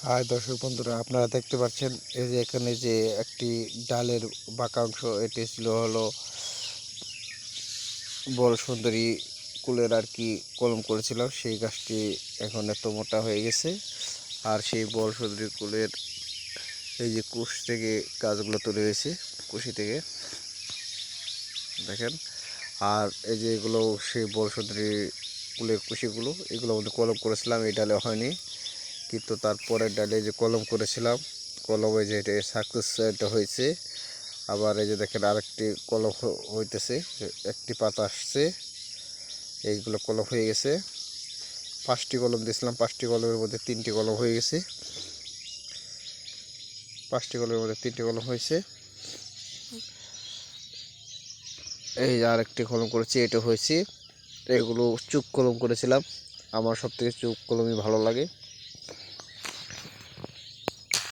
High দর্শক বন্ধুরা, আপনারা দেখতে পাচ্ছেন এই যে এখানে যে একটি ডালের বাঁকাংশ, এটি ছিল হলো বড় সুন্দরী কুলের আর কি কলম করেছিলাম। সেই গাছটি এখন এত মোটা হয়ে গেছে। আর সেই বড় সুন্দরী কুলের এই যে কুশ থেকে গাছগুলো তৈরি হয়েছে, কুশি থেকে দেখেন। আর এই যে এগুলো সেই বড় সুন্দরী কুলের কুশিগুলো, এগুলো আমাদের কলম করেছিলাম। এই ডালে হয়নি, কিন্তু তারপরের ডালে যে কলম করেছিলাম, কলমে যে এটা সাকসেস এটা হয়েছে। আবার এই যে দেখেন আরেকটি কলম হইতেছে, একটি পাতা আসছে, এইগুলো কলম হয়ে গেছে। 5টি কলম দিয়েছিলাম, 5টি কলমের মধ্যে 3টি কলম হয়ে গেছে। 5টি কলমের মধ্যে 3টি কলম হয়েছে। এই যে আরেকটি কলম করেছি, এটা হয়েছে। এগুলো চুক কলম করেছিলাম। আমার সব থেকে চুক কলমই ভালো লাগে।